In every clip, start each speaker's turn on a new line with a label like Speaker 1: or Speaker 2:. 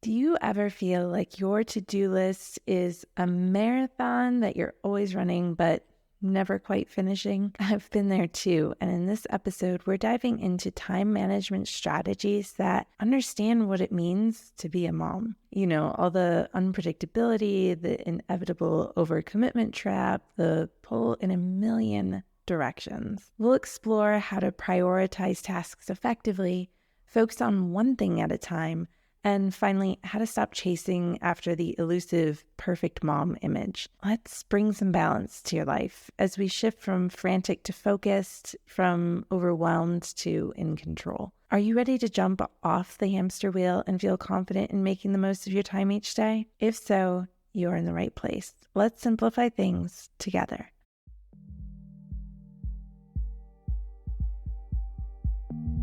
Speaker 1: Do you ever feel like your to-do list is a marathon that you're always running but never quite finishing? I've been there too. And in this episode, we're diving into time management strategies that understand what it means to be a mom. You know, all the unpredictability, the inevitable overcommitment trap, the pull in a million directions. We'll explore how to prioritize tasks effectively, focus on one thing at a time, and finally, how to stop chasing after the elusive perfect mom image. Let's bring some balance to your life as we shift from frantic to focused, from overwhelmed to in control. Are you ready to jump off the hamster wheel and feel confident in making the most of your time each day? If so, you're in the right place. Let's simplify things together.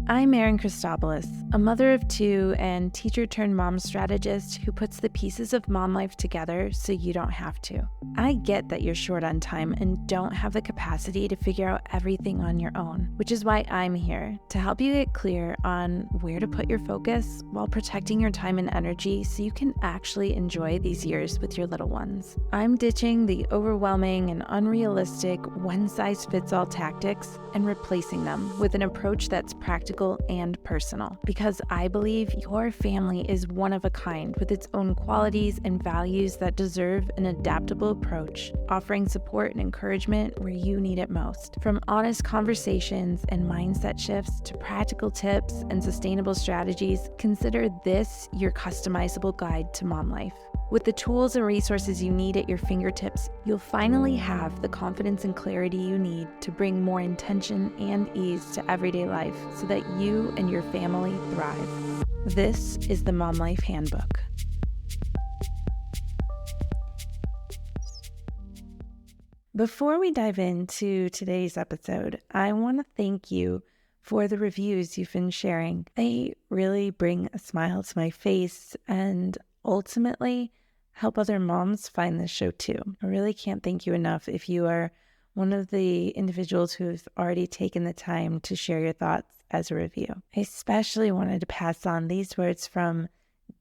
Speaker 1: I'm Erin Christopoulos, a mother of two and teacher-turned-mom strategist who puts the pieces of mom life together so you don't have to. I get that you're short on time and don't have the capacity to figure out everything on your own, which is why I'm here to help you get clear on where to put your focus while protecting your time and energy so you can actually enjoy these years with your little ones. I'm ditching the overwhelming and unrealistic one-size-fits-all tactics and replacing them with an approach that's practical and personal, because I believe your family is one of a kind with its own qualities and values that deserve an adaptable approach, offering support and encouragement where you need it most. From honest conversations and mindset shifts to practical tips and sustainable strategies, consider this your customizable guide to mom life. With the tools and resources you need at your fingertips, you'll finally have the confidence and clarity you need to bring more intention and ease to everyday life so that you and your family thrive. This is the Mom Life Handbook. Before we dive into today's episode, I want to thank you for the reviews you've been sharing. They really bring a smile to my face and ultimately help other moms find this show too. I really can't thank you enough if you are one of the individuals who've already taken the time to share your thoughts as a review. I especially wanted to pass on these words from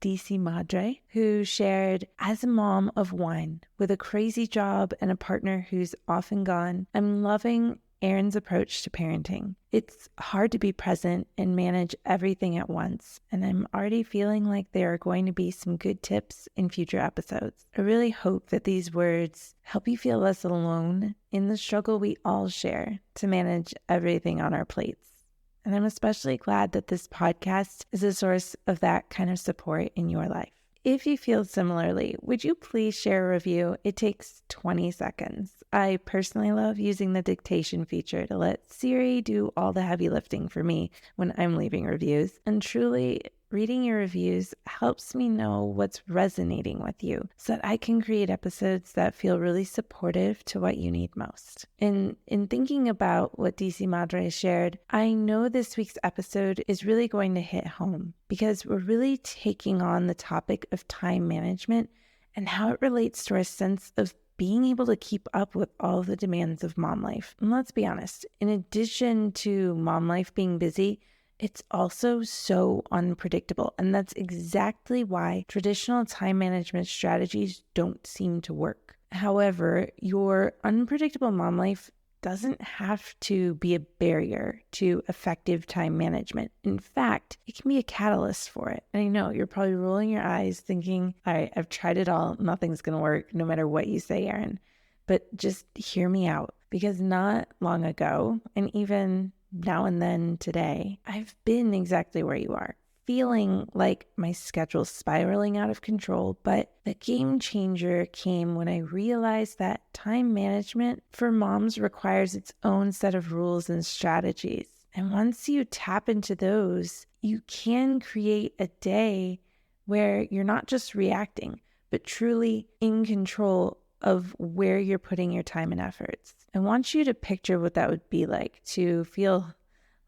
Speaker 1: DC Madre, who shared, "As a mom of one with a crazy job and a partner who's often gone, I'm loving Erin's approach to parenting. It's hard to be present and manage everything at once, and I'm already feeling like there are going to be some good tips in future episodes. I really hope that these words help you feel less alone in the struggle we all share to manage everything on our plates. And I'm especially glad that this podcast is a source of that kind of support in your life. If you feel similarly, would you please share a review? It takes 20 seconds. I personally love using the dictation feature to let Siri do all the heavy lifting for me when I'm leaving reviews. And truly, reading your reviews helps me know what's resonating with you so that I can create episodes that feel really supportive to what you need most. In thinking about what DC Madre shared, I know this week's episode is really going to hit home because we're really taking on the topic of time management and how it relates to our sense of being able to keep up with all the demands of mom life. And let's be honest, in addition to mom life being busy, it's also so unpredictable, and that's exactly why traditional time management strategies don't seem to work. However, your unpredictable mom life doesn't have to be a barrier to effective time management. In fact, it can be a catalyst for it. And I know you're probably rolling your eyes thinking, all right, I've tried it all. Nothing's going to work no matter what you say, Erin. But just hear me out, because not long ago, and even now and then today, I've been exactly where you are, feeling like my schedule's spiraling out of control. But the game changer came when I realized that time management for moms requires its own set of rules and strategies. And once you tap into those, you can create a day where you're not just reacting, but truly in control of where you're putting your time and efforts. I want you to picture what that would be like to feel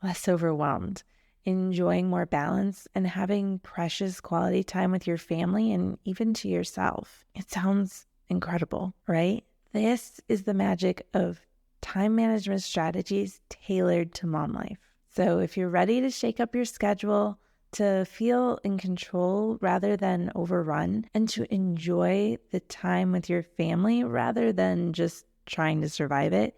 Speaker 1: less overwhelmed, enjoying more balance, and having precious quality time with your family and even to yourself. It sounds incredible, right? This is the magic of time management strategies tailored to mom life. So if you're ready to shake up your schedule, to feel in control rather than overrun, and to enjoy the time with your family rather than just trying to survive it.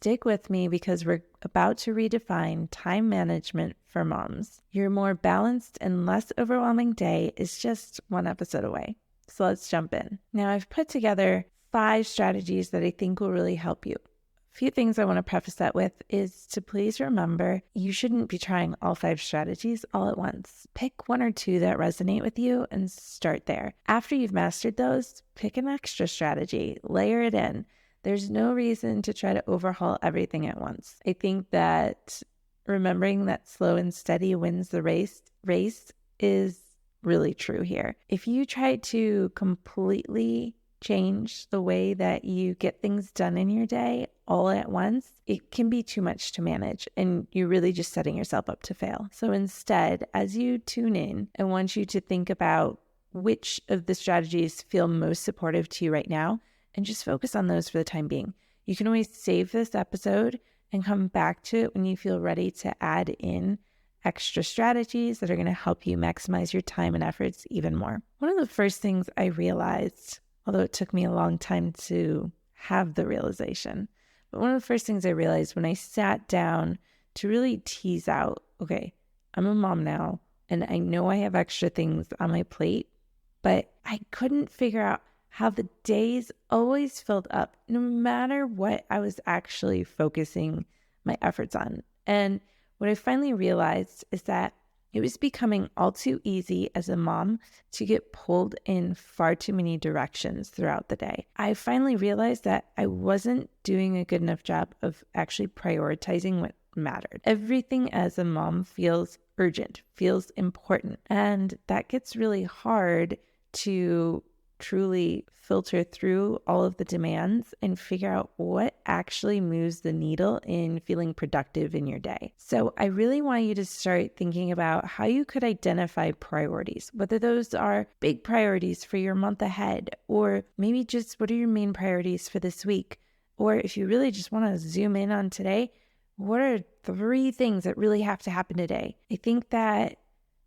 Speaker 1: Stick with me because we're about to redefine time management for moms. Your more balanced and less overwhelming day is just one episode away. So let's jump in. Now, I've put together 5 strategies that I think will really help you. A few things I want to preface that with is to please remember you shouldn't be trying all 5 strategies all at once. Pick 1 or 2 that resonate with you and start there. After you've mastered those, pick an extra strategy, layer it in. There's no reason to try to overhaul everything at once. I think that remembering that slow and steady wins the race is really true here. If you try to completely change the way that you get things done in your day all at once, it can be too much to manage and you're really just setting yourself up to fail. So instead, as you tune in, I want you to think about which of the strategies feel most supportive to you right now and just focus on those for the time being. You can always save this episode and come back to it when you feel ready to add in extra strategies that are going to help you maximize your time and efforts even more. One of the first things I realized, although it took me a long time to have the realization, but one of the first things I realized when I sat down to really tease out, okay, I'm a mom now, and I know I have extra things on my plate, but I couldn't figure out how the days always filled up no matter what I was actually focusing my efforts on. And what I finally realized is that it was becoming all too easy as a mom to get pulled in far too many directions throughout the day. I finally realized that I wasn't doing a good enough job of actually prioritizing what mattered. Everything as a mom feels urgent, feels important, and that gets really hard to truly filter through all of the demands and figure out what actually moves the needle in feeling productive in your day. So I really want you to start thinking about how you could identify priorities, whether those are big priorities for your month ahead, or maybe just what are your main priorities for this week? Or if you really just want to zoom in on today, what are 3 things that really have to happen today? I think that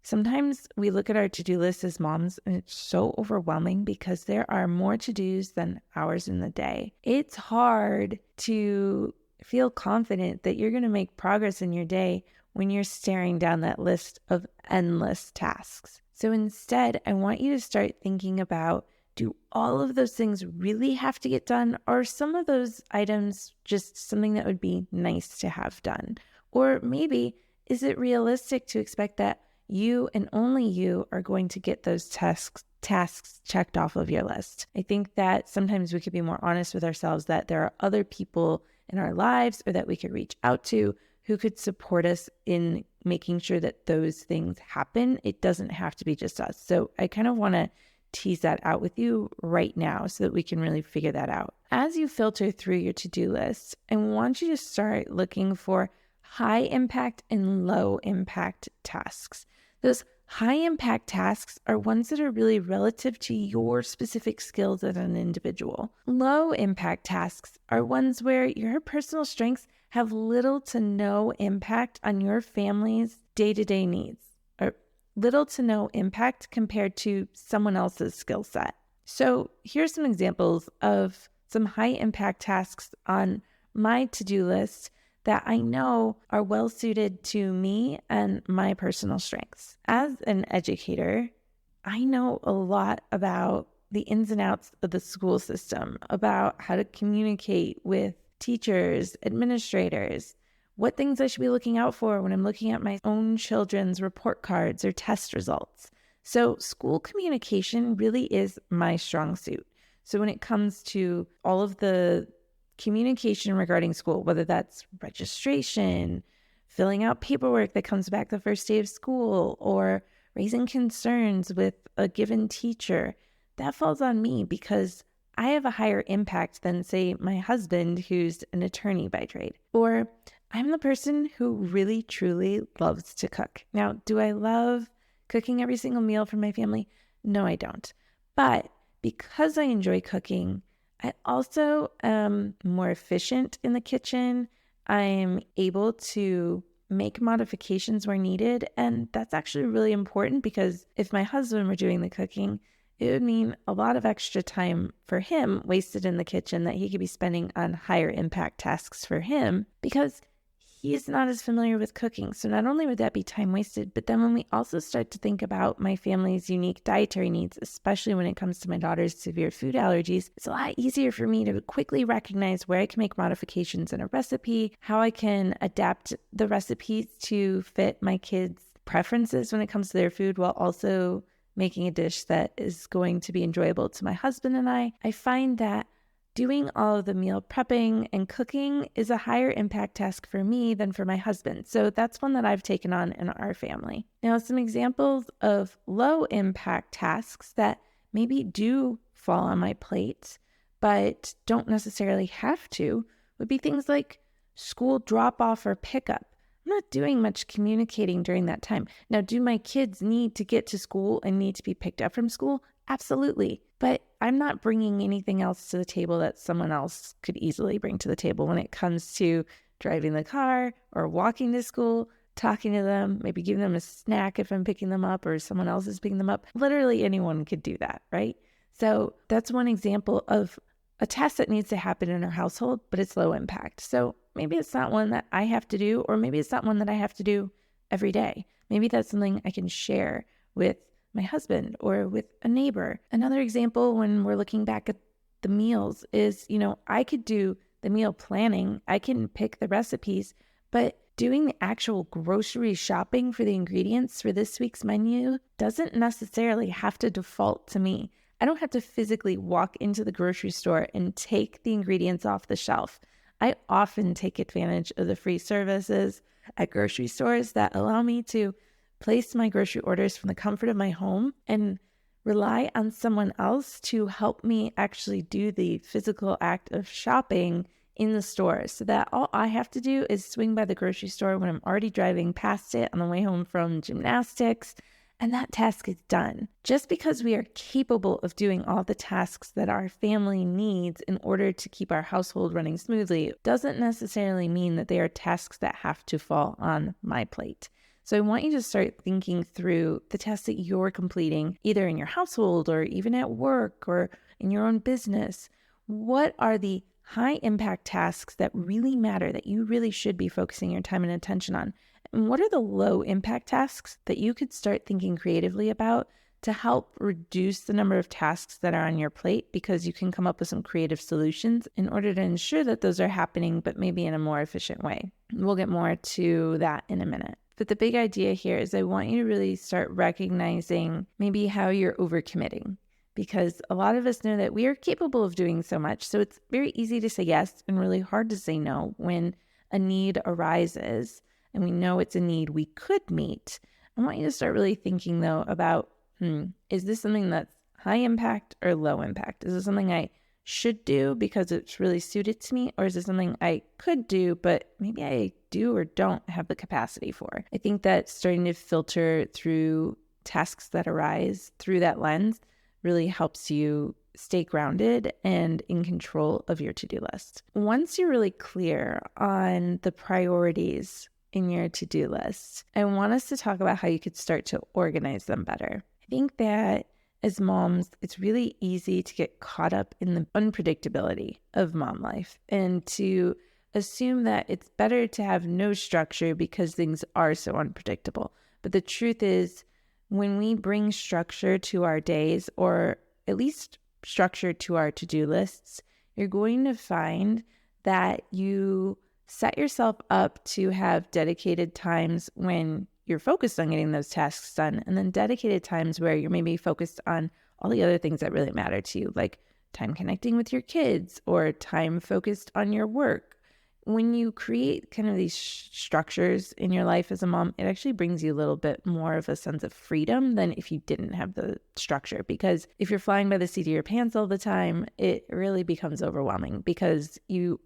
Speaker 1: sometimes we look at our to-do list as moms and it's so overwhelming because there are more to-dos than hours in the day. It's hard to feel confident that you're going to make progress in your day when you're staring down that list of endless tasks. So instead, I want you to start thinking about, do all of those things really have to get done? Or are some of those items just something that would be nice to have done? Or maybe, is it realistic to expect that you and only you are going to get those tasks checked off of your list? I think that sometimes we could be more honest with ourselves that there are other people in our lives or that we could reach out to who could support us in making sure that those things happen. It doesn't have to be just us. So I kind of want to tease that out with you right now so that we can really figure that out. As you filter through your to-do list, I want you to start looking for high impact and low impact tasks. Those high impact tasks are ones that are really relative to your specific skills as an individual. Low impact tasks are ones where your personal strengths have little to no impact on your family's day-to-day needs, or little to no impact compared to someone else's skill set. So here's some examples of some high impact tasks on my to-do list that I know are well suited to me and my personal strengths. As an educator, I know a lot about the ins and outs of the school system, about how to communicate with teachers, administrators, what things I should be looking out for when I'm looking at my own children's report cards or test results. So school communication really is my strong suit. So when it comes to all of the communication regarding school, whether that's registration, filling out paperwork that comes back the first day of school, or raising concerns with a given teacher, that falls on me because I have a higher impact than, say, my husband, who's an attorney by trade. Or I'm the person who really, truly loves to cook. Now, do I love cooking every single meal for my family? No, I don't. But because I enjoy cooking, I also am more efficient in the kitchen. I'm able to make modifications where needed. And that's actually really important because if my husband were doing the cooking, it would mean a lot of extra time for him wasted in the kitchen that he could be spending on higher impact tasks for him because he's not as familiar with cooking. So not only would that be time wasted, but then when we also start to think about my family's unique dietary needs, especially when it comes to my daughter's severe food allergies, it's a lot easier for me to quickly recognize where I can make modifications in a recipe, how I can adapt the recipes to fit my kids' preferences when it comes to their food while also making a dish that is going to be enjoyable to my husband and I. I find that doing all of the meal prepping and cooking is a higher impact task for me than for my husband. So that's one that I've taken on in our family. Now, some examples of low impact tasks that maybe do fall on my plate, but don't necessarily have to, would be things like school drop off or pickup. I'm not doing much communicating during that time. Now, do my kids need to get to school and need to be picked up from school? Absolutely. But I'm not bringing anything else to the table that someone else could easily bring to the table when it comes to driving the car or walking to school, talking to them, maybe giving them a snack if I'm picking them up or someone else is picking them up. Literally anyone could do that, right? So that's one example of a task that needs to happen in our household, but it's low impact. So maybe it's not one that I have to do, or maybe it's not one that I have to do every day. Maybe that's something I can share with my husband or with a neighbor. Another example when we're looking back at the meals is, I could do the meal planning. I can pick the recipes, but doing the actual grocery shopping for the ingredients for this week's menu doesn't necessarily have to default to me. I don't have to physically walk into the grocery store and take the ingredients off the shelf. I often take advantage of the free services at grocery stores that allow me to place my grocery orders from the comfort of my home and rely on someone else to help me actually do the physical act of shopping in the store so that all I have to do is swing by the grocery store when I'm already driving past it on the way home from gymnastics, and that task is done. Just because we are capable of doing all the tasks that our family needs in order to keep our household running smoothly doesn't necessarily mean that they are tasks that have to fall on my plate. So I want you to start thinking through the tasks that you're completing, either in your household or even at work or in your own business. What are the high impact tasks that really matter, that you really should be focusing your time and attention on? And what are the low impact tasks that you could start thinking creatively about to help reduce the number of tasks that are on your plate, because you can come up with some creative solutions in order to ensure that those are happening, but maybe in a more efficient way. We'll get more to that in a minute. But the big idea here is I want you to really start recognizing maybe how you're overcommitting, because a lot of us know that we are capable of doing so much. So it's very easy to say yes and really hard to say no when a need arises and we know it's a need we could meet. I want you to start really thinking though about, is this something that's high impact or low impact? Is this something I should do because it's really suited to me? Or is it something I could do, but maybe I do or don't have the capacity for? I think that starting to filter through tasks that arise through that lens really helps you stay grounded and in control of your to-do list. Once you're really clear on the priorities in your to-do list, I want us to talk about how you could start to organize them better. I think that as moms, it's really easy to get caught up in the unpredictability of mom life and to assume that it's better to have no structure because things are so unpredictable. But the truth is, when we bring structure to our days, or at least structure to our to-do lists, you're going to find that you set yourself up to have dedicated times when you're focused on getting those tasks done, and then dedicated times where you're maybe focused on all the other things that really matter to you, like time connecting with your kids or time focused on your work. When you create kind of these structures in your life as a mom, it actually brings you a little bit more of a sense of freedom than if you didn't have the structure. Because if you're flying by the seat of your pants all the time, it really becomes overwhelming because you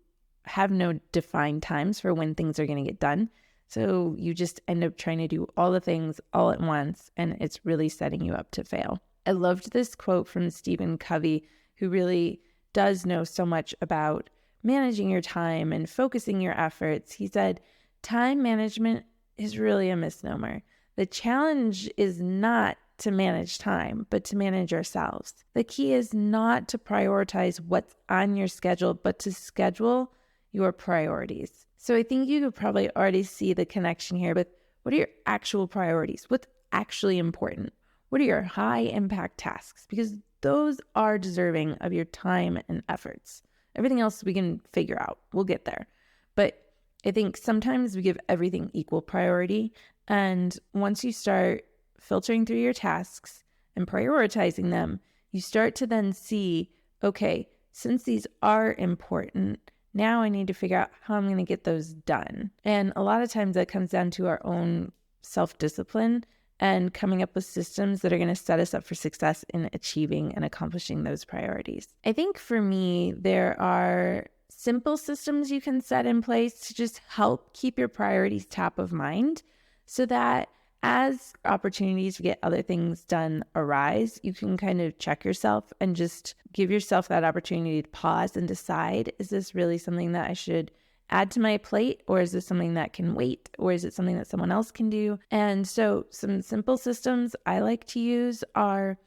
Speaker 1: have no defined times for when things are going to get done. So you just end up trying to do all the things all at once, and it's really setting you up to fail. I loved this quote from Stephen Covey, who really does know so much about managing your time and focusing your efforts. He said, "Time management is really a misnomer. The challenge is not to manage time, but to manage ourselves. The key is not to prioritize what's on your schedule, but to schedule your priorities. So I think you could probably already see the connection here, but what are your actual priorities? What's actually important? What are your high impact tasks? Because those are deserving of your time and efforts. Everything else we can figure out. We'll get there. But I think sometimes we give everything equal priority. And once you start filtering through your tasks and prioritizing them, you start to then see, okay, since these are important, now I need to figure out how I'm going to get those done. And a lot of times that comes down to our own self-discipline and coming up with systems that are going to set us up for success in achieving and accomplishing those priorities. I think for me, there are simple systems you can set in place to just help keep your priorities top of mind so that as opportunities to get other things done arise, you can kind of check yourself and just give yourself that opportunity to pause and decide, is this really something that I should add to my plate, or is this something that can wait, or is it something that someone else can do? And so some simple systems I like to use are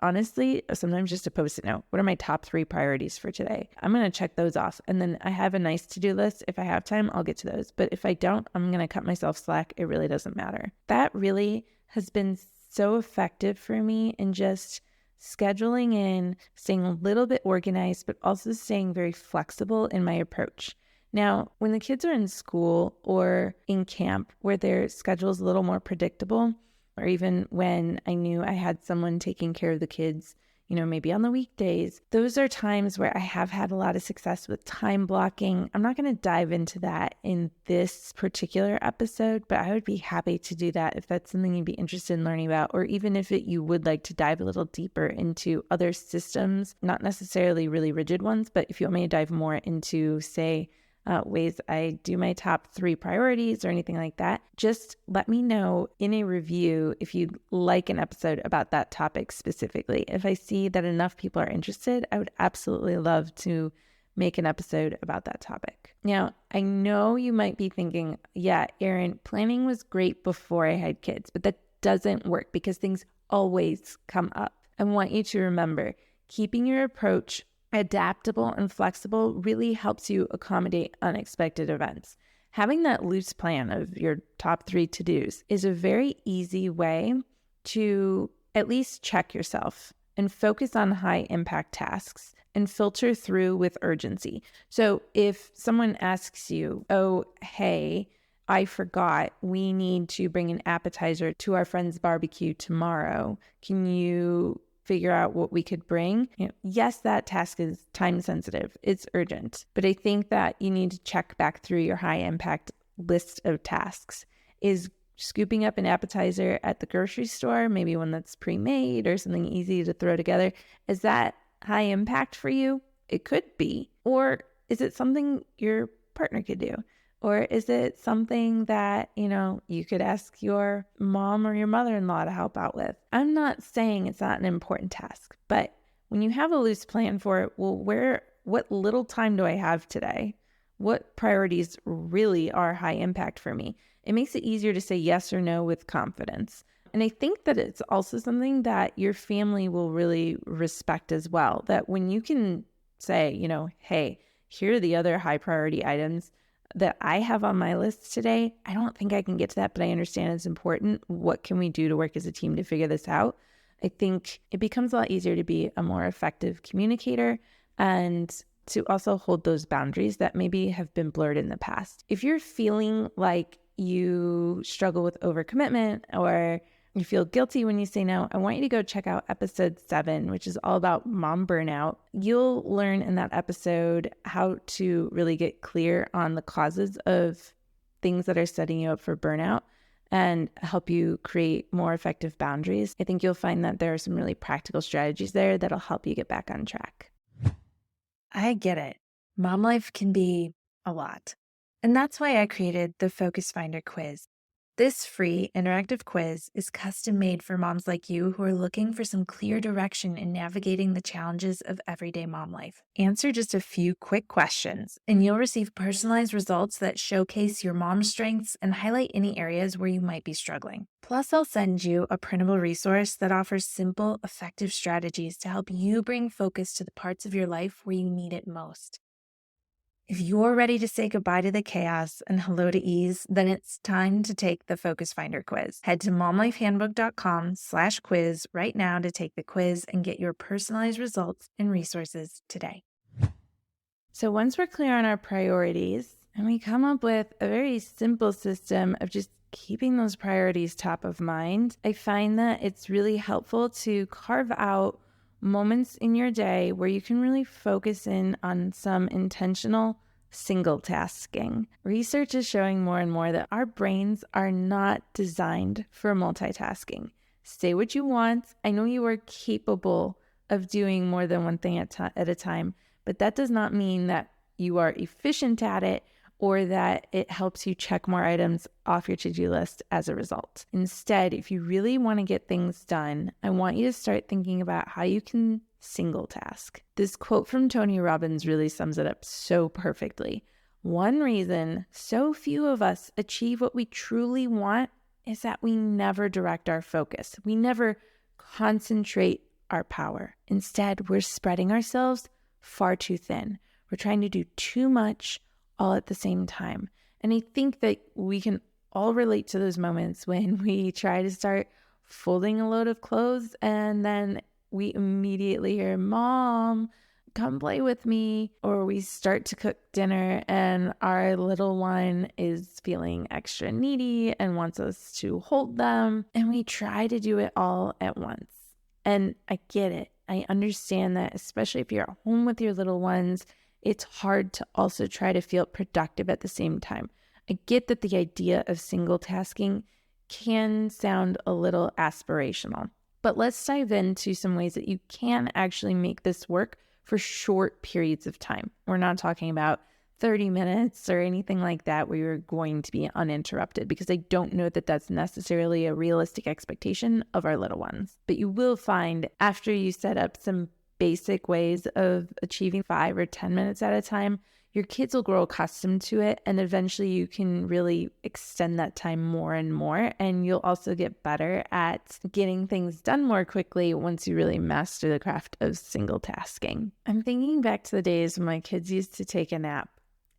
Speaker 1: honestly, sometimes just a Post-it note. What are my top 3 priorities for today? I'm going to check those off. And then I have a nice to-do list. If I have time, I'll get to those. But if I don't, I'm going to cut myself slack. It really doesn't matter. That really has been so effective for me in just scheduling in, staying a little bit organized, but also staying very flexible in my approach. Now, when the kids are in school or in camp where their schedule is a little more predictable, or even when I knew I had someone taking care of the kids, maybe on the weekdays, those are times where I have had a lot of success with time blocking. I'm not going to dive into that in this particular episode, but I would be happy to do that if that's something you'd be interested in learning about, or even if you would like to dive a little deeper into other systems, not necessarily really rigid ones, but if you want me to dive more into, say, ways I do my top 3 priorities or anything like that, just let me know in a review if you'd like an episode about that topic specifically. If I see that enough people are interested, I would absolutely love to make an episode about that topic. Now, I know you might be thinking, yeah, Erin, planning was great before I had kids, but that doesn't work because things always come up. I want you to remember, keeping your approach adaptable and flexible really helps you accommodate unexpected events. Having that loose plan of your top 3 to-dos is a very easy way to at least check yourself and focus on high impact tasks and filter through with urgency. So if someone asks you, oh, hey, I forgot we need to bring an appetizer to our friend's barbecue tomorrow. Can you figure out what we could bring? Yes, that task is time sensitive. It's urgent. But I think that you need to check back through your high impact list of tasks. Is scooping up an appetizer at the grocery store, maybe one that's pre-made or something easy to throw together, is that high impact for you? It could be. Or is it something your partner could do? Or is it something that, you could ask your mom or your mother-in-law to help out with? I'm not saying it's not an important task, but when you have a loose plan for it, well, what little time do I have today? What priorities really are high impact for me? It makes it easier to say yes or no with confidence. And I think that it's also something that your family will really respect as well. That when you can say, hey, here are the other high priority items that I have on my list today. I don't think I can get to that, but I understand it's important. What can we do to work as a team to figure this out? I think it becomes a lot easier to be a more effective communicator and to also hold those boundaries that maybe have been blurred in the past. If you're feeling like you struggle with overcommitment or you feel guilty when you say no, I want you to go check out episode 7, which is all about mom burnout. You'll learn in that episode how to really get clear on the causes of things that are setting you up for burnout and help you create more effective boundaries. I think you'll find that there are some really practical strategies there that'll help you get back on track. I get it. Mom life can be a lot. And that's why I created the Focus Finder quiz. This free interactive quiz is custom made for moms like you who are looking for some clear direction in navigating the challenges of everyday mom life. Answer just a few quick questions, and you'll receive personalized results that showcase your mom's strengths and highlight any areas where you might be struggling. Plus, I'll send you a printable resource that offers simple, effective strategies to help you bring focus to the parts of your life where you need it most. If you're ready to say goodbye to the chaos and hello to ease, then it's time to take the Focus Finder quiz. Head to momlifehandbook.com/quiz right now to take the quiz and get your personalized results and resources today. So once we're clear on our priorities and we come up with a very simple system of just keeping those priorities top of mind, I find that it's really helpful to carve out moments in your day where you can really focus in on some intentional single tasking. Research is showing more and more that our brains are not designed for multitasking. Say what you want. I know you are capable of doing more than one thing at a time, but that does not mean that you are efficient at it or that it helps you check more items off your to-do list as a result. Instead, if you really want to get things done, I want you to start thinking about how you can single task. This quote from Tony Robbins really sums it up so perfectly. One reason so few of us achieve what we truly want is that we never direct our focus. We never concentrate our power. Instead, we're spreading ourselves far too thin. We're trying to do too much all at the same time. And I think that we can all relate to those moments when we try to start folding a load of clothes and then we immediately hear, "Mom, come play with me," or we start to cook dinner and our little one is feeling extra needy and wants us to hold them, and we try to do it all at once. And I get it. I understand that, especially if you're at home with your little ones, it's hard to also try to feel productive at the same time. I get that the idea of single tasking can sound a little aspirational, but let's dive into some ways that you can actually make this work for short periods of time. We're not talking about 30 minutes or anything like that where you're going to be uninterrupted, because I don't know that that's necessarily a realistic expectation of our little ones. But you will find after you set up some basic ways of achieving 5 or 10 minutes at a time, your kids will grow accustomed to it, and eventually you can really extend that time more and more, and you'll also get better at getting things done more quickly once you really master the craft of single tasking. I'm thinking back to the days when my kids used to take a nap,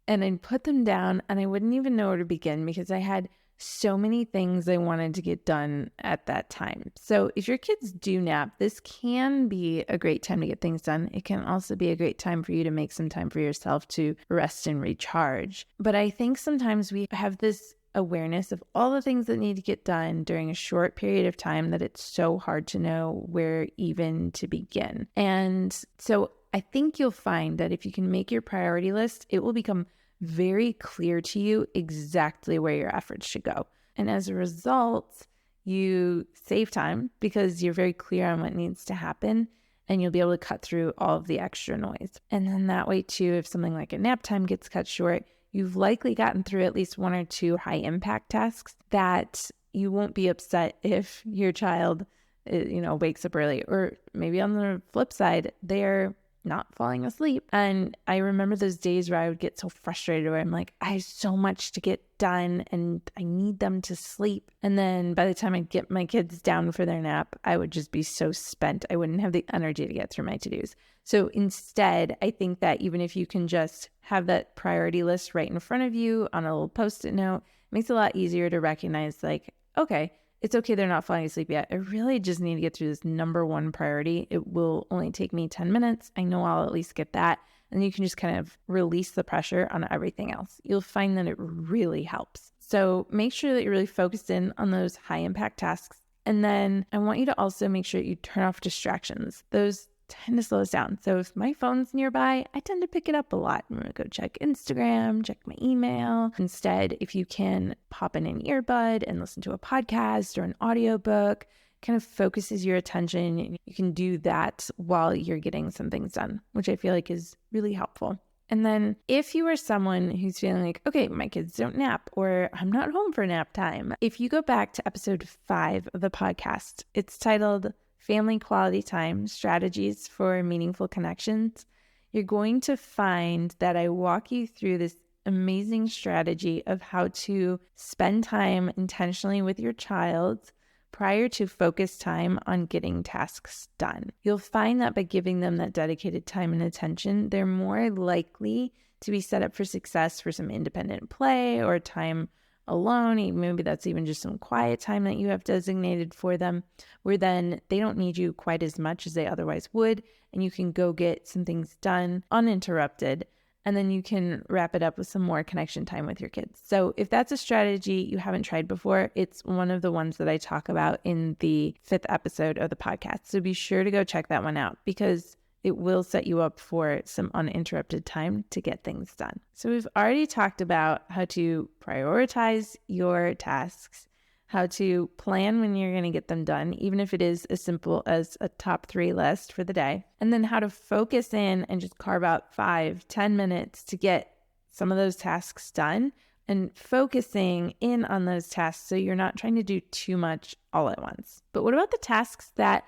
Speaker 1: and I'd put them down and I wouldn't even know where to begin because I had so many things I wanted to get done at that time. So if your kids do nap, this can be a great time to get things done. It can also be a great time for you to make some time for yourself to rest and recharge. But I think sometimes we have this awareness of all the things that need to get done during a short period of time that it's so hard to know where even to begin. And so I think you'll find that if you can make your priority list, it will become very clear to you exactly where your efforts should go. And as a result, you save time because you're very clear on what needs to happen, and you'll be able to cut through all of the extra noise. And then that way too, if something like a nap time gets cut short, you've likely gotten through at least 1 or 2 high impact tasks that you won't be upset if your child, wakes up early, or maybe on the flip side, they're not falling asleep. And I remember those days where I would get so frustrated where I'm like, I have so much to get done and I need them to sleep. And then by the time I'd get my kids down for their nap, I would just be so spent. I wouldn't have the energy to get through my to-dos. So instead, I think that even if you can just have that priority list right in front of you on a little Post-it note, it makes it a lot easier to recognize, like, okay, it's okay they're not falling asleep yet. I really just need to get through this number one priority. It will only take me 10 minutes. I know I'll at least get that. And you can just kind of release the pressure on everything else. You'll find that it really helps. So make sure that you're really focused in on those high impact tasks. And then I want you to also make sure that you turn off distractions. Those tend to slow us down. So if my phone's nearby, I tend to pick it up a lot. I'm going to go check Instagram, check my email. Instead, if you can pop in an earbud and listen to a podcast or an audiobook, kind of focuses your attention. You can do that while you're getting some things done, which I feel like is really helpful. And then if you are someone who's feeling like, okay, my kids don't nap or I'm not home for nap time, if you go back to episode 5 of the podcast, it's titled Family Quality Time, Strategies for Meaningful Connections. You're going to find that I walk you through this amazing strategy of how to spend time intentionally with your child prior to focus time on getting tasks done. You'll find that by giving them that dedicated time and attention, they're more likely to be set up for success for some independent play or time alone. Maybe that's even just some quiet time that you have designated for them, where then they don't need you quite as much as they otherwise would, and you can go get some things done uninterrupted. And then you can wrap it up with some more connection time with your kids. So if that's a strategy you haven't tried before, it's one of the ones that I talk about in the 5th episode of the podcast. So be sure to go check that one out because it will set you up for some uninterrupted time to get things done. So we've already talked about how to prioritize your tasks, how to plan when you're going to get them done, even if it is as simple as a top 3 list for the day, and then how to focus in and just carve out 5-10 minutes to get some of those tasks done and focusing in on those tasks so you're not trying to do too much all at once. But what about the tasks that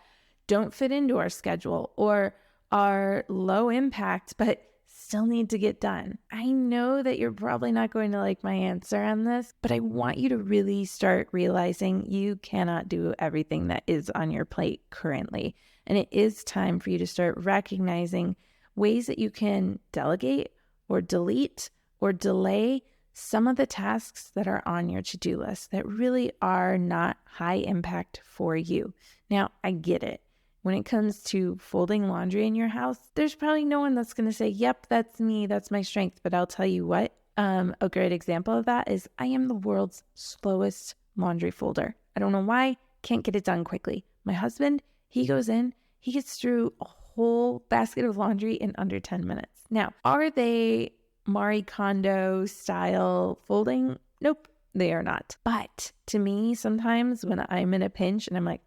Speaker 1: don't fit into our schedule or are low impact but still need to get done? I know that you're probably not going to like my answer on this, but I want you to really start realizing you cannot do everything that is on your plate currently. And it is time for you to start recognizing ways that you can delegate or delete or delay some of the tasks that are on your to-do list that really are not high impact for you. Now, I get it. When it comes to folding laundry in your house, there's probably no one that's going to say, yep, that's me, that's my strength. But I'll tell you what, a great example of that is I am the world's slowest laundry folder. I don't know why, can't get it done quickly. My husband, he goes in, he gets through a whole basket of laundry in under 10 minutes. Now, are they Marie Kondo style folding? Nope. They are not. But to me, sometimes when I'm in a pinch and I'm like,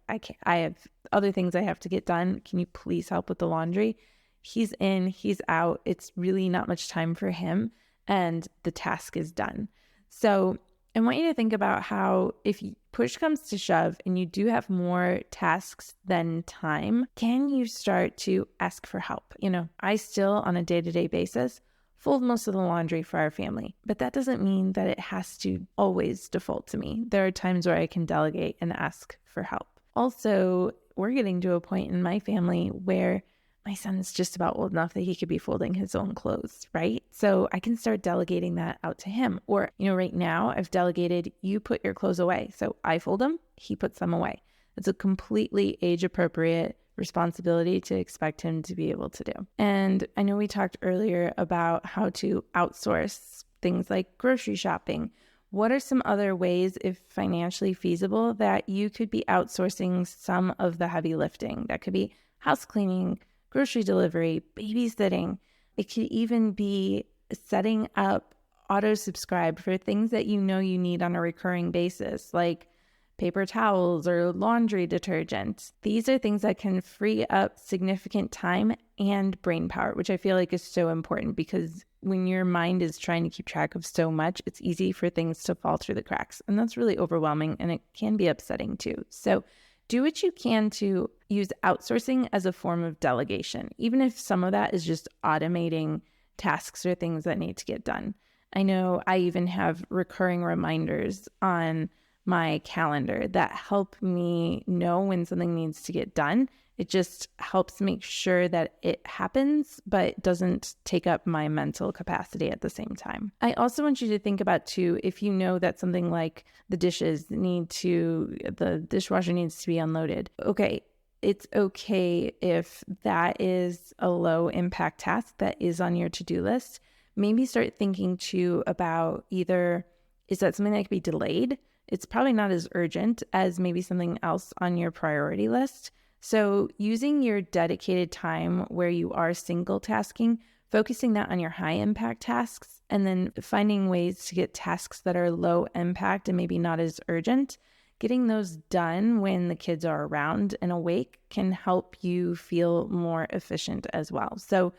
Speaker 1: I have other things I have to get done. Can you please help with the laundry? He's in, he's out. It's really not much time for him and the task is done. So I want you to think about how if push comes to shove and you do have more tasks than time, can you start to ask for help? I still on a day-to-day basis fold most of the laundry for our family, but that doesn't mean that it has to always default to me. There are times where I can delegate and ask for help. Also, we're getting to a point in my family where my son's just about old enough that he could be folding his own clothes, right? So I can start delegating that out to him. Or, right now I've delegated, you put your clothes away. So I fold them, he puts them away. It's a completely age-appropriate responsibility to expect him to be able to do. And I know we talked earlier about how to outsource things like grocery shopping. What are some other ways, if financially feasible, that you could be outsourcing some of the heavy lifting? That could be house cleaning, grocery delivery, babysitting. It could even be setting up auto-subscribe for things that you need on a recurring basis, like paper towels or laundry detergent. These are things that can free up significant time and brain power, which I feel like is so important because when your mind is trying to keep track of so much, it's easy for things to fall through the cracks. And that's really overwhelming and it can be upsetting too. So do what you can to use outsourcing as a form of delegation, even if some of that is just automating tasks or things that need to get done. I know I even have recurring reminders on my calendar that help me know when something needs to get done. It just helps make sure that it happens, but doesn't take up my mental capacity at the same time. I also want you to think about too, if you know that something like the dishwasher needs to be unloaded. Okay, it's okay if that is a low impact task that is on your to-do list. Maybe start thinking too about either, is that something that could be delayed? It's probably not as urgent as maybe something else on your priority list. So using your dedicated time where you are single tasking, focusing that on your high impact tasks, and then finding ways to get tasks that are low impact and maybe not as urgent, getting those done when the kids are around and awake can help you feel more efficient as well. So,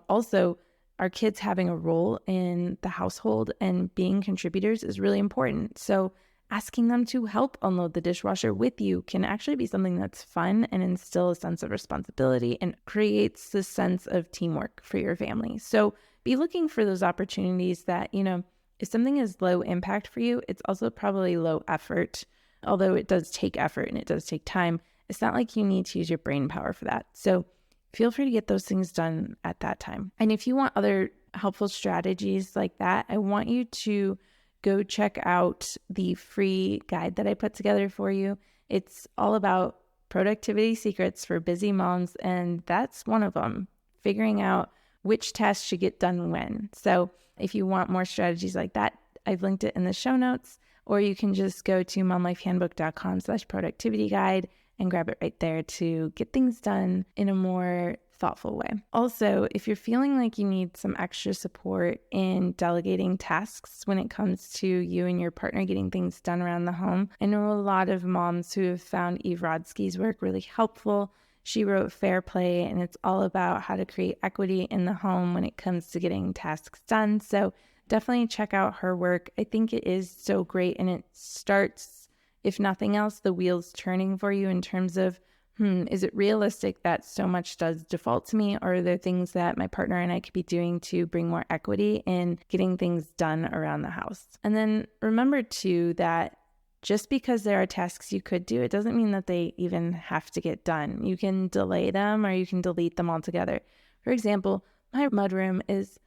Speaker 1: also our kids having a role in the household and being contributors is really important. So asking them to help unload the dishwasher with you can actually be something that's fun and instill a sense of responsibility and creates this sense of teamwork for your family. So be looking for those opportunities that, if something is low impact for you, it's also probably low effort. Although it does take effort and it does take time, it's not like you need to use your brain power for that. So feel free to get those things done at that time. And if you want other helpful strategies like that, I want you to go check out the free guide that I put together for you. It's all about productivity secrets for busy moms, and that's one of them, figuring out which tasks should get done when. So if you want more strategies like that, I've linked it in the show notes, or you can just go to momlifehandbook.com/productivity guide and grab it right there to get things done in a more thoughtful way. Also, if you're feeling like you need some extra support in delegating tasks when it comes to you and your partner getting things done around the home, I know a lot of moms who have found Eve Rodsky's work really helpful. She wrote Fair Play, and it's all about how to create equity in the home when it comes to getting tasks done. So definitely check out her work. I think it is so great, and it starts, if nothing else, the wheels turning for you in terms of, is it realistic that so much does default to me, or are there things that my partner and I could be doing to bring more equity in getting things done around the house? And then remember too that just because there are tasks you could do, it doesn't mean that they even have to get done. You can delay them or you can delete them altogether. For example, my mudroom is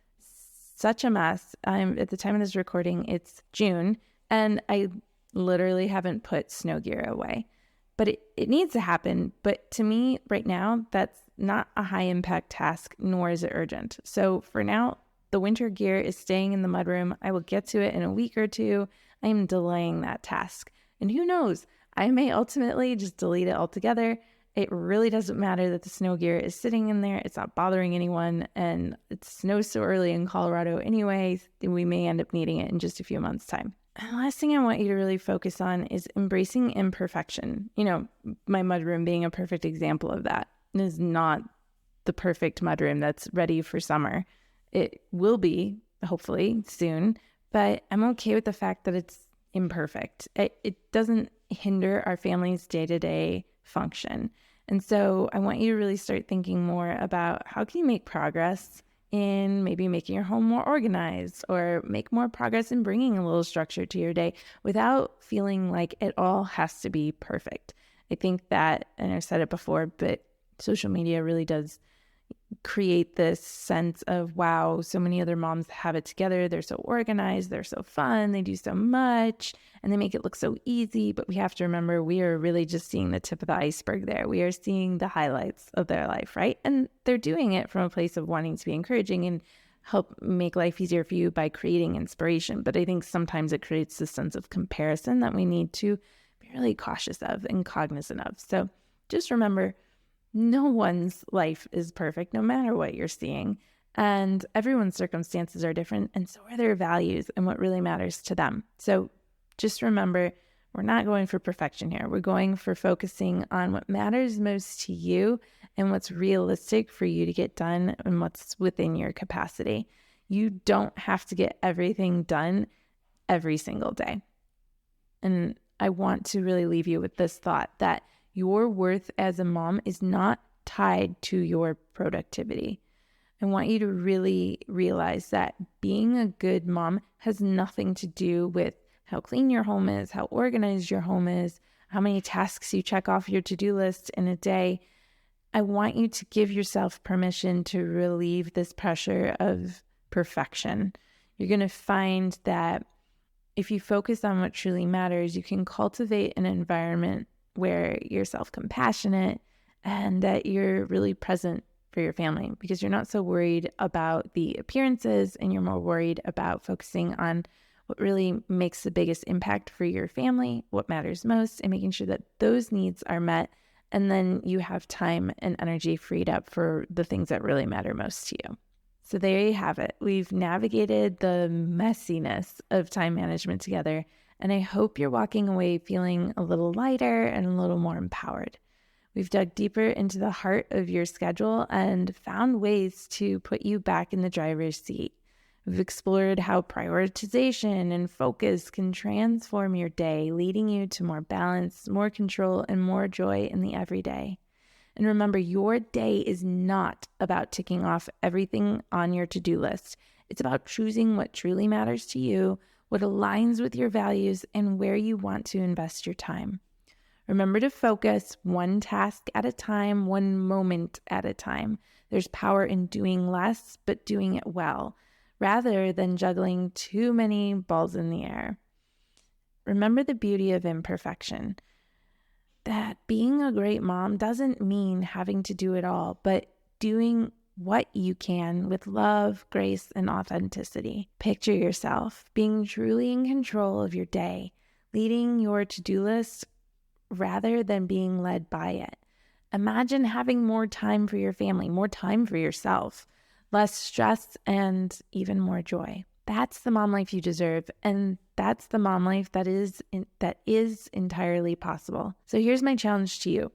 Speaker 1: such a mess. At the time of this recording, it's June, and I literally haven't put snow gear away. But it needs to happen. But to me right now, that's not a high impact task, nor is it urgent. So for now, the winter gear is staying in the mudroom. I will get to it in a week or two. I am delaying that task. And who knows, I may ultimately just delete it altogether. It really doesn't matter that the snow gear is sitting in there. It's not bothering anyone. And it snows so early in Colorado anyway, we may end up needing it in just a few months' time. And the last thing I want you to really focus on is embracing imperfection. My mudroom being a perfect example of that. It is not the perfect mudroom that's ready for summer. It will be, hopefully, soon, but I'm okay with the fact that it's imperfect. It doesn't hinder our family's day-to-day function. And so I want you to really start thinking more about how can you make progress in maybe making your home more organized, or make more progress in bringing a little structure to your day without feeling like it all has to be perfect. I think that, and I've said it before, but social media really does create this sense of, wow, so many other moms have it together. They're so organized. They're so fun. They do so much and they make it look so easy. But we have to remember we are really just seeing the tip of the iceberg there. We are seeing the highlights of their life, right? And they're doing it from a place of wanting to be encouraging and help make life easier for you by creating inspiration. But I think sometimes it creates this sense of comparison that we need to be really cautious of and cognizant of. So just remember, no one's life is perfect, no matter what you're seeing. And everyone's circumstances are different, and so are their values and what really matters to them. So just remember, we're not going for perfection here. We're going for focusing on what matters most to you and what's realistic for you to get done and what's within your capacity. You don't have to get everything done every single day. And I want to really leave you with this thought that your worth as a mom is not tied to your productivity. I want you to really realize that being a good mom has nothing to do with how clean your home is, how organized your home is, how many tasks you check off your to-do list in a day. I want you to give yourself permission to relieve this pressure of perfection. You're going to find that if you focus on what truly matters, you can cultivate an environment where you're self-compassionate and that you're really present for your family, because you're not so worried about the appearances and you're more worried about focusing on what really makes the biggest impact for your family, what matters most, and making sure that those needs are met. And then you have time and energy freed up for the things that really matter most to you. So there you have it. We've navigated the messiness of time management together. And I hope you're walking away feeling a little lighter and a little more empowered. We've dug deeper into the heart of your schedule and found ways to put you back in the driver's seat. We've explored how prioritization and focus can transform your day, leading you to more balance, more control, and more joy in the everyday. And remember, your day is not about ticking off everything on your to-do list. It's about choosing what truly matters to you, what aligns with your values, and where you want to invest your time. Remember to focus one task at a time, one moment at a time. There's power in doing less, but doing it well, rather than juggling too many balls in the air. Remember the beauty of imperfection, that being a great mom doesn't mean having to do it all, but doing what you can with love, grace, and authenticity. Picture yourself being truly in control of your day, leading your to-do list rather than being led by it. Imagine having more time for your family, more time for yourself, less stress, and even more joy. That's the mom life you deserve, and that's the mom life that is entirely possible. So here's my challenge to you.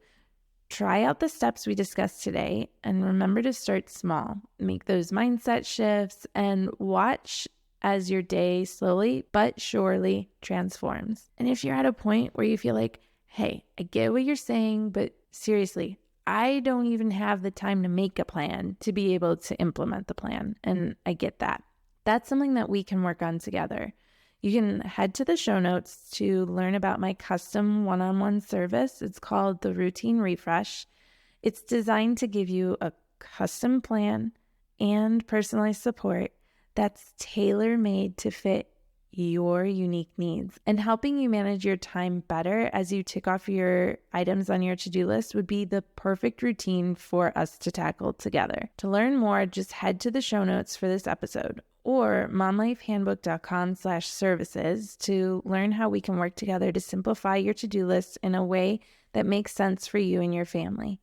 Speaker 1: Try out the steps we discussed today, and remember to start small. Make those mindset shifts and watch as your day slowly but surely transforms. And if you're at a point where you feel like, hey, I get what you're saying, but seriously, I don't even have the time to make a plan to be able to implement the plan. And I get that. That's something that we can work on together. You can head to the show notes to learn about my custom one-on-one service. It's called the Routine Refresh. It's designed to give you a custom plan and personalized support that's tailor-made to fit your unique needs. And helping you manage your time better as you tick off your items on your to-do list would be the perfect routine for us to tackle together. To learn more, just head to the show notes for this episode or momlifehandbook.com/services to learn how we can work together to simplify your to-do list in a way that makes sense for you and your family.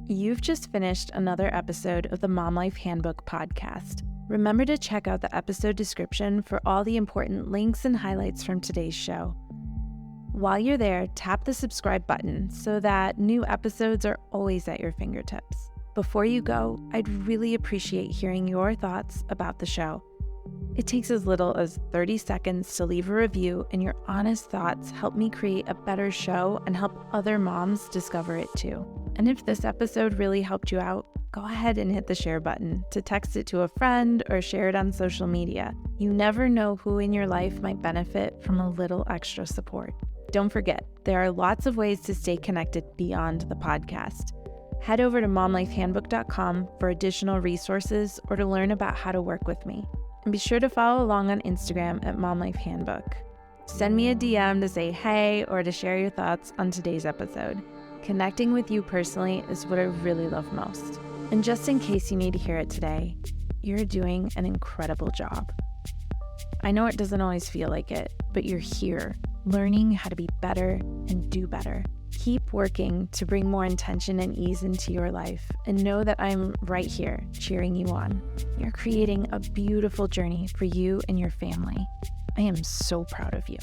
Speaker 1: You've just finished another episode of the Mom Life Handbook podcast. Remember to check out the episode description for all the important links and highlights from today's show. While you're there, tap the subscribe button so that new episodes are always at your fingertips. Before you go, I'd really appreciate hearing your thoughts about the show. It takes as little as 30 seconds to leave a review, and your honest thoughts help me create a better show and help other moms discover it too. And if this episode really helped you out, go ahead and hit the share button to text it to a friend or share it on social media. You never know who in your life might benefit from a little extra support. Don't forget, there are lots of ways to stay connected beyond the podcast. Head over to momlifehandbook.com for additional resources or to learn about how to work with me. And be sure to follow along on Instagram at momlifehandbook. Send me a DM to say hey or to share your thoughts on today's episode. Connecting with you personally is what I really love most. And just in case you need to hear it today, you're doing an incredible job. I know it doesn't always feel like it, but you're here, learning how to be better and do better. Keep working to bring more intention and ease into your life, and know that I'm right here cheering you on. You're creating a beautiful journey for you and your family. I am so proud of you.